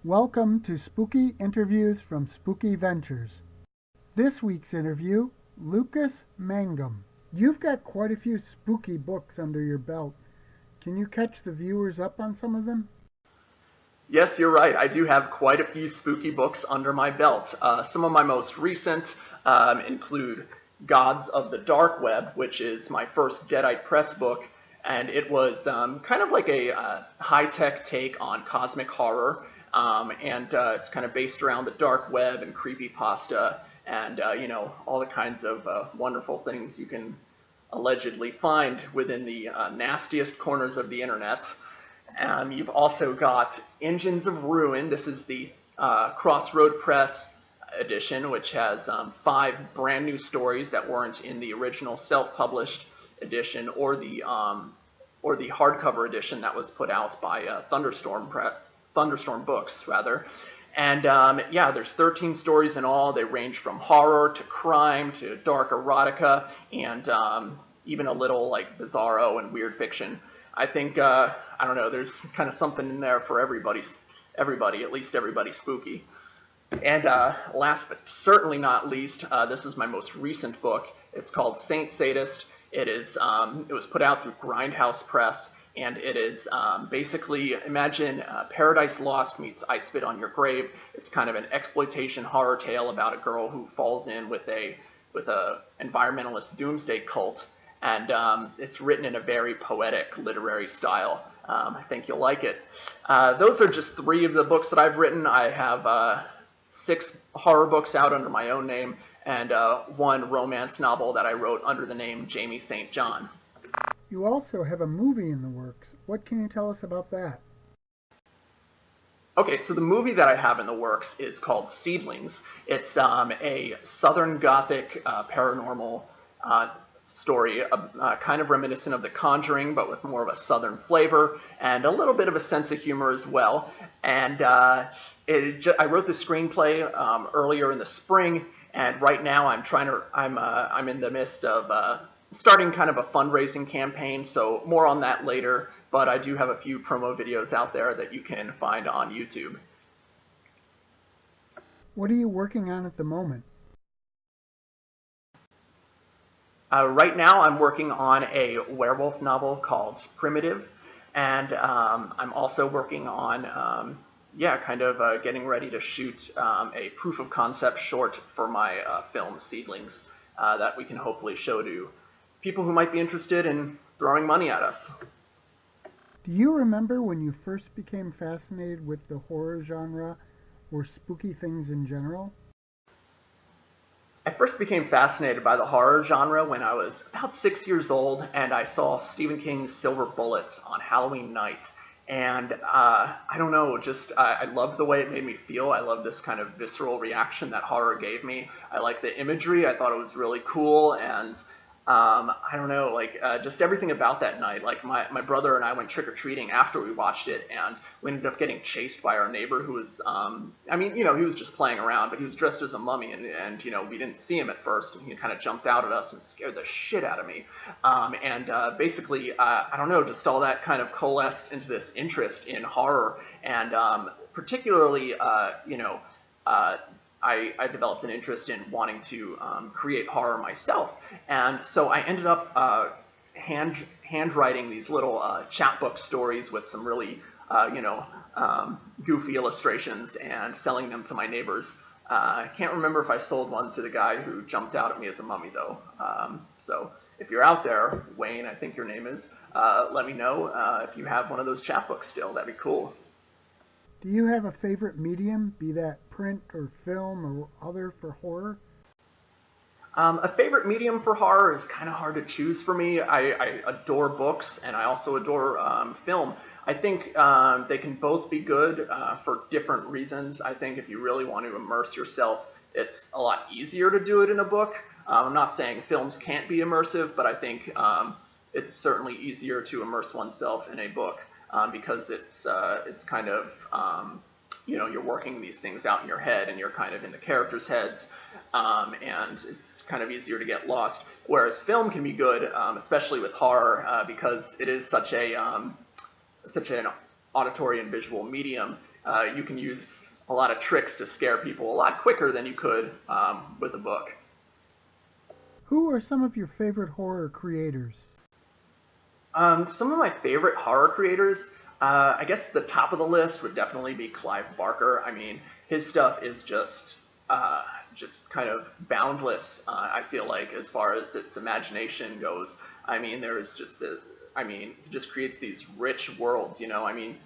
Welcome to Spooky Interviews from Spooky Ventures. This week's interview, Lucas Mangum. You've got quite a few spooky books under your belt. Can you catch the viewers up on some of them? Yes, you're right. I do have quite a few spooky books under my belt. Some of my most recent include Gods of the Dark Web, which is my first Deadite Press book, and it was kind of like a high-tech take on cosmic horror, and it's kind of based around the dark web and creepypasta and, all the kinds of wonderful things you can allegedly find within the nastiest corners of the internet. You've also got Engines of Ruin. This is the Crossroad Press edition, which has 5 brand new stories that weren't in the original self-published edition or the hardcover edition that was put out by Thunderstorm Books, rather. And there's 13 stories in all. They range from horror to crime to dark erotica and even a little like bizarro and weird fiction. I think I don't know. There's kind of something in there for everybody, at least everybody spooky. And last but certainly not least, this is my most recent book. It's called Saint Sadist. It was put out through Grindhouse Press, and it is basically, imagine Paradise Lost meets I Spit on Your Grave. It's kind of an exploitation horror tale about a girl who falls in with a environmentalist doomsday cult, and it's written in a very poetic literary style. I think you'll like it. Those are just 3 of the books that I've written. I have 6 horror books out under my own name, and 1 romance novel that I wrote under the name Jamie St. John. You also have a movie in the works. What can you tell us about that? Okay, so the movie that I have in the works is called Seedlings. It's a Southern Gothic paranormal story, kind of reminiscent of The Conjuring, but with more of a Southern flavor and a little bit of a sense of humor as well. And I wrote the screenplay earlier in the spring, and right now I'm in the midst of starting kind of a fundraising campaign. So more on that later. But I do have a few promo videos out there that you can find on YouTube. What are you working on at the moment? Right now I'm working on a werewolf novel called Primitive, and I'm also working on, getting ready to shoot a proof of concept short for my film Seedlings that we can hopefully show to people who might be interested in throwing money at us. Do you remember when you first became fascinated with the horror genre or spooky things in general? I first became fascinated by the horror genre when I was about 6 years old, and I saw Stephen King's Silver Bullets on Halloween night. And I don't know, I loved the way it made me feel. I loved this kind of visceral reaction that horror gave me. I liked the imagery. I thought it was really cool, and I don't know, just everything about that night. Like my brother and I went trick-or-treating after we watched it, and we ended up getting chased by our neighbor who was, he was just playing around, but he was dressed as a mummy, and we didn't see him at first, and he kind of jumped out at us and scared the shit out of me. Basically, I don't know, just all that kind of coalesced into this interest in horror, and particularly, I developed an interest in wanting to create horror myself. And so I ended up handwriting these little chapbook stories with some really, goofy illustrations and selling them to my neighbors. I can't remember if I sold one to the guy who jumped out at me as a mummy, though. So if you're out there, Wayne, I think your name is, let me know if you have one of those chapbooks still. That'd be cool. Do you have a favorite medium, be that print or film or other, for horror? A favorite medium for horror is kind of hard to choose for me. I adore books, and I also adore film. I think they can both be good for different reasons. I think if you really want to immerse yourself, it's a lot easier to do it in a book. I'm not saying films can't be immersive, but I think it's certainly easier to immerse oneself in a book. Because it's kind of, you're working these things out in your head, and you're kind of in the characters' heads, and it's kind of easier to get lost. Whereas film can be good, especially with horror, because it is such an auditory and visual medium, you can use a lot of tricks to scare people a lot quicker than you could with a book. Who are some of your favorite horror creators? Some of my favorite horror creators, I guess the top of the list would definitely be Clive Barker. I mean, his stuff is just kind of boundless. I feel like as far as its imagination goes. I mean, he just creates these rich worlds. I mean,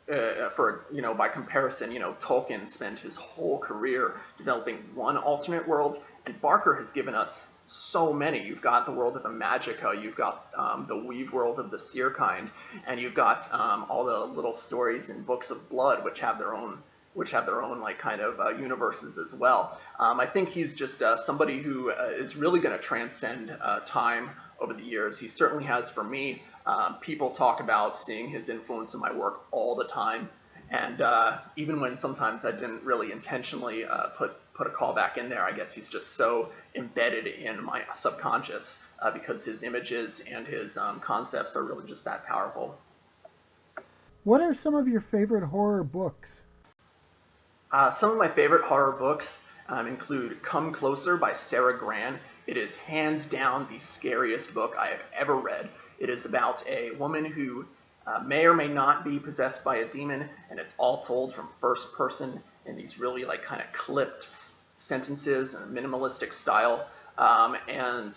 by comparison, Tolkien spent his whole career developing one alternate world, and Barker has given us so many. You've got the world of the Magica, you've got the Weave world of the Seerkind, and you've got all the little stories in Books of Blood, which have their own like kind of universes as well. I think he's just somebody who is really going to transcend time over the years. He certainly has for me. People talk about seeing his influence in my work all the time, and even when sometimes I didn't really intentionally put a callback in there, I guess he's just so embedded in my subconscious because his images and his concepts are really just that powerful. What are some of your favorite horror books? Some of my favorite horror books include Come Closer by Sarah Gran. It is hands down the scariest book I have ever read. It is about a woman who may or may not be possessed by a demon, and it's all told from first person in these really like kind of clipped sentences and a minimalistic style. And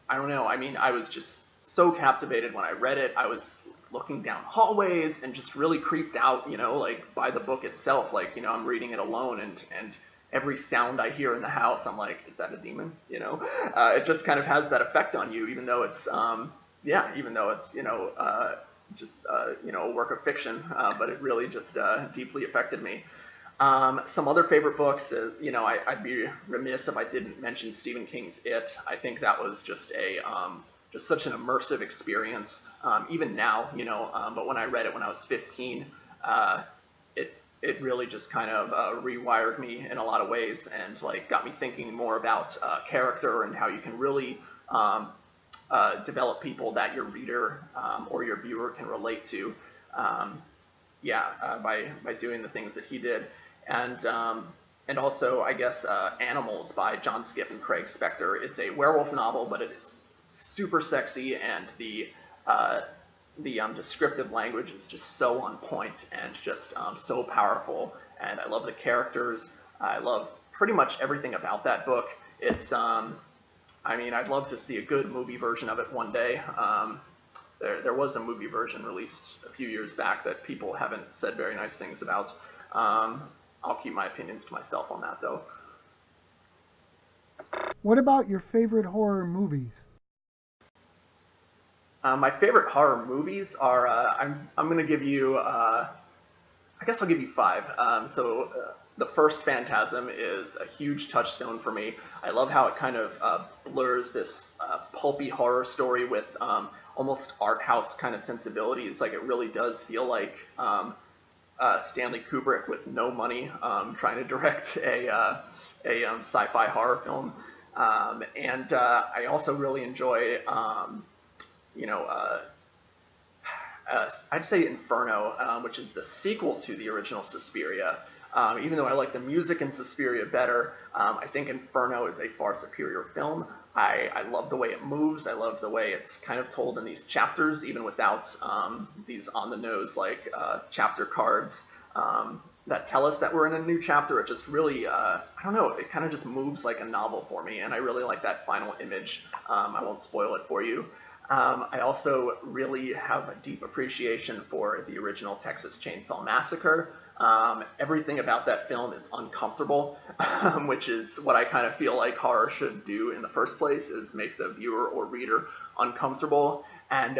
I don't know, I mean, I was just so captivated when I read it. I was looking down hallways and just really creeped out, like by the book itself. Like, I'm reading it alone, and every sound I hear in the house, I'm like, is that a demon? It just kind of has that effect on you, even though it's, a work of fiction, but it really just deeply affected me. Some other favorite books is, I'd be remiss if I didn't mention Stephen King's It. I think that was just just such an immersive experience, even now, but when I read it when I was 15, it really just kind of rewired me in a lot of ways, and like got me thinking more about character and how you can really develop people that your reader or your viewer can relate to, by doing the things that he did. And also, I guess, Animals by John Skipp and Craig Spector. It's a werewolf novel, but it is super sexy, and the descriptive language is just so on point and just so powerful. And I love the characters. I love pretty much everything about that book. It's, I'd love to see a good movie version of it one day. There was a movie version released a few years back that people haven't said very nice things about. I'll keep my opinions to myself on that, though. What about your favorite horror movies? My favorite horror movies are, I'm going to give you, I guess I'll give you five. The first, Phantasm, is a huge touchstone for me. I love how it kind of blurs this pulpy horror story with almost art house kind of sensibilities. Like, it really does feel like Stanley Kubrick with no money trying to direct a sci-fi horror film. I also really enjoy, I'd say Inferno, which is the sequel to the original Suspiria. Even though I like the music in Suspiria better, I think Inferno is a far superior film. I love the way it moves. I love the way it's kind of told in these chapters, even without these on-the-nose like chapter cards that tell us that we're in a new chapter. It just really, I don't know, it kind of just moves like a novel for me, and I really like that final image. I won't spoil it for you. I also really have a deep appreciation for the original Texas Chainsaw Massacre. Everything about that film is uncomfortable, which is what I kind of feel like horror should do in the first place, is make the viewer or reader uncomfortable. And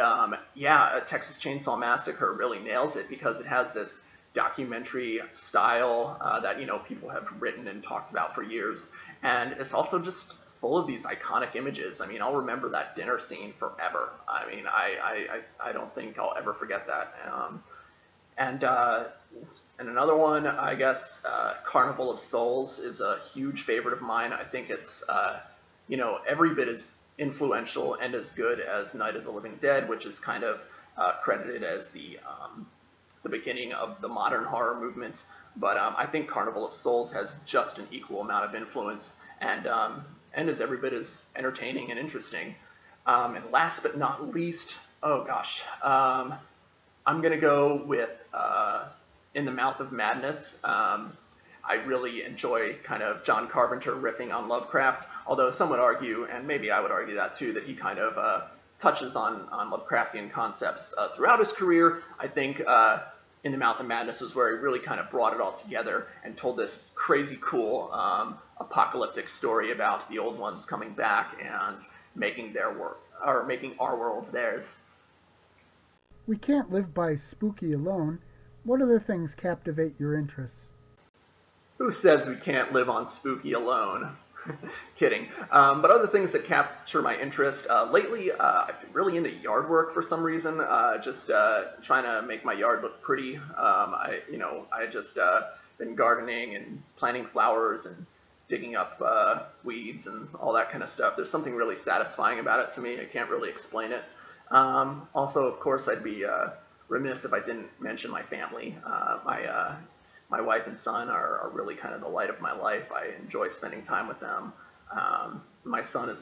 Texas Chainsaw Massacre really nails it because it has this documentary style that people have written and talked about for years, and it's also just full of these iconic images. I mean, I'll remember that dinner scene forever. I mean, I don't think I'll ever forget that. And another one, I guess, Carnival of Souls is a huge favorite of mine. I think it's, every bit as influential and as good as Night of the Living Dead, which is kind of credited as the the beginning of the modern horror movement. But I think Carnival of Souls has just an equal amount of influence and is every bit as entertaining and interesting. And last but not least, oh gosh, I'm gonna go with In the Mouth of Madness. I really enjoy kind of John Carpenter riffing on Lovecraft, although some would argue, and maybe I would argue that too, that he kind of touches on Lovecraftian concepts throughout his career. I think In the Mouth of Madness was where he really kind of brought it all together and told this crazy cool apocalyptic story about the old ones coming back and making their work, or making our world theirs. We can't live by spooky alone. What other things captivate your interests? Who says we can't live on spooky alone? Kidding. But other things that capture my interest. Lately, I've been really into yard work for some reason. Just trying to make my yard look pretty. I just been gardening and planting flowers and digging up weeds and all that kind of stuff. There's something really satisfying about it to me. I can't really explain it. Also, of course, I'd be remiss if I didn't mention my family. My wife and son are really kind of the light of my life. I enjoy spending time with them. My son is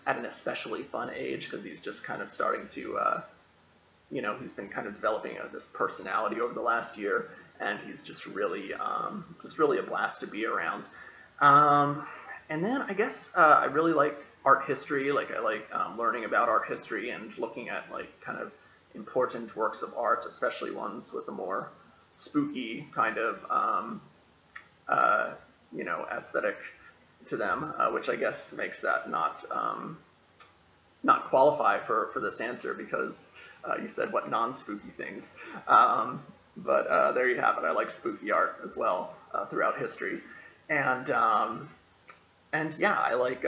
at an especially fun age because he's just kind of starting to, he's been kind of developing this personality over the last year, and he's just really a blast to be around. And then I guess I really like art history. Like I like learning about art history and looking at like kind of important works of art, especially ones with a more spooky kind of aesthetic to them, which I guess makes that not qualify for this answer because you said what non-spooky things. But there you have it. I like spooky art as well throughout history, and yeah, I like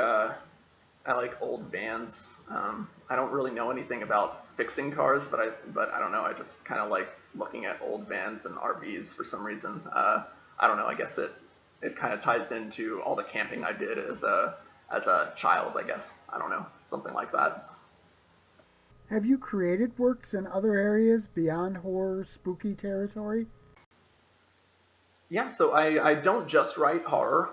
old vans. I don't really know anything about fixing cars, but I don't know. I just kind of like looking at old vans and RVs for some reason. I don't know. I guess it kind of ties into all the camping I did as a child. I guess I don't know, something like that. Have you created works in other areas beyond horror, spooky territory? Yeah, so I don't just write horror.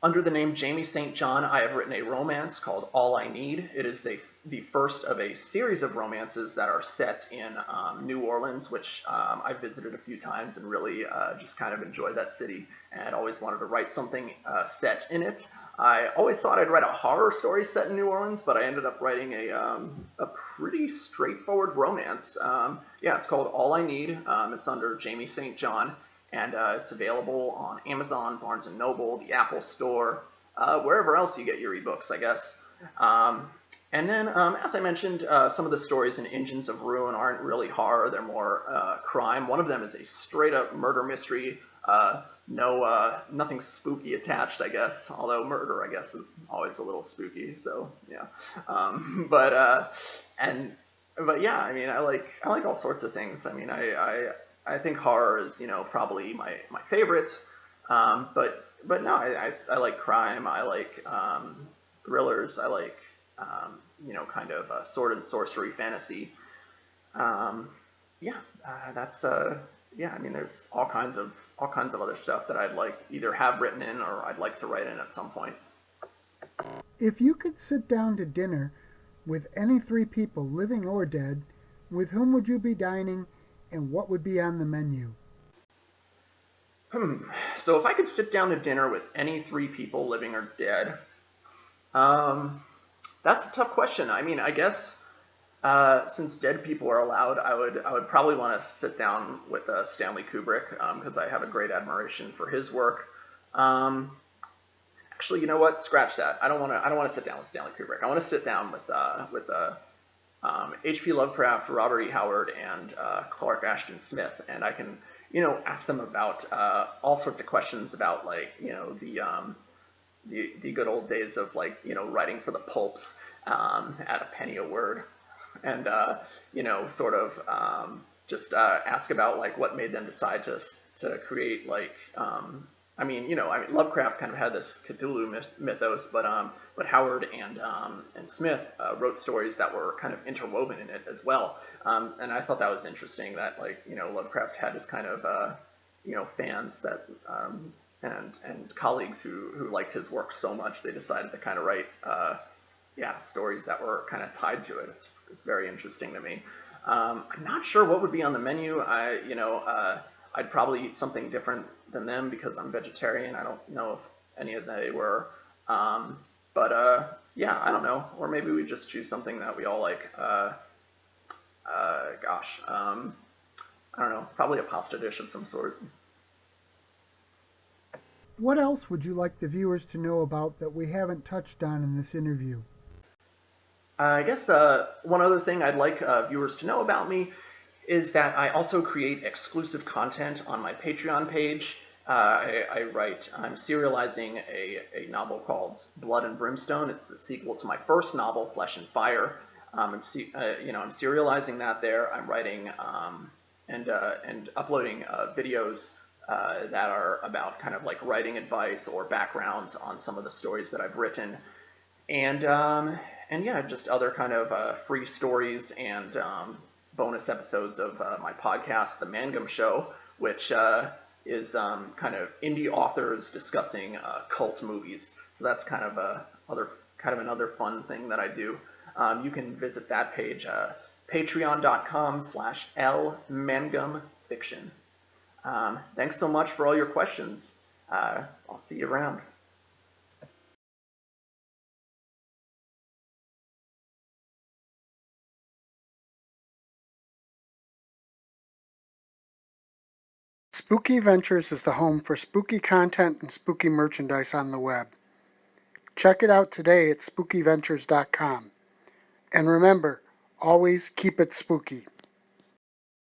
Under the name Jamie St. John, I have written a romance called All I Need. It is the first of a series of romances that are set in New Orleans, which I visited a few times and really just kind of enjoyed that city and always wanted to write something set in it. I always thought I'd write a horror story set in New Orleans, but I ended up writing a pretty straightforward romance. Yeah, it's called All I Need. It's under Jamie St. John. And it's available on Amazon, Barnes & Noble, the Apple Store, wherever else you get your ebooks, I guess. And then, as I mentioned, some of the stories in Engines of Ruin aren't really horror. They're more crime. One of them is a straight-up murder mystery. Nothing spooky attached, I guess. Although murder, I guess, is always a little spooky. So, yeah. But yeah, I mean, I like all sorts of things. I mean, I think horror is, probably my favorite. But no, I like crime. I like thrillers. I like, kind of sword and sorcery fantasy. Yeah, yeah. I mean, there's all kinds of other stuff that I'd like either have written in or I'd like to write in at some point. If you could sit down to dinner with any three people, living or dead, with whom would you be dining? And what would be on the menu? So if I could sit down to dinner with any three people, living or dead, that's a tough question. I mean, I guess since dead people are allowed, I would probably want to sit down with Stanley Kubrick because I have a great admiration for his work. Actually, you know what? Scratch that. I don't want to sit down with Stanley Kubrick. I want to sit down with H.P. Lovecraft, Robert E. Howard, and Clark Ashton Smith, and I can, ask them about all sorts of questions about like, the good old days of like, writing for the pulps at a penny a word, and sort of just ask about like what made them decide to create like I mean, Lovecraft kind of had this Cthulhu mythos, but Howard and Smith wrote stories that were kind of interwoven in it as well. And I thought that was interesting that Lovecraft had his kind of fans that and colleagues who liked his work so much they decided to kind of write stories that were kind of tied to it. It's very interesting to me. I'm not sure what would be on the menu. I'd probably eat something different than them because I'm vegetarian. I don't know if any of they were. Yeah, I don't know. Or maybe we just choose something that we all like. I don't know. Probably a pasta dish of some sort. What else would you like the viewers to know about that we haven't touched on in this interview? I guess one other thing I'd like viewers to know about me is that I also create exclusive content on my Patreon page. I'm serializing a novel called Blood and Brimstone. It's the sequel to my first novel, Flesh and Fire. I'm serializing that there. I'm writing and uploading videos that are about kind of like writing advice or backgrounds on some of the stories that I've written, and yeah, just other kind of free stories and bonus episodes of my podcast, The Mangum Show, which is kind of indie authors discussing cult movies. So that's kind of another fun thing that I do. You can visit that page, patreon.com/lmangumfiction. Thanks so much for all your questions. I'll see you around. Spooky Ventures is the home for spooky content and spooky merchandise on the web. Check it out today at spookyventures.com. And remember, always keep it spooky.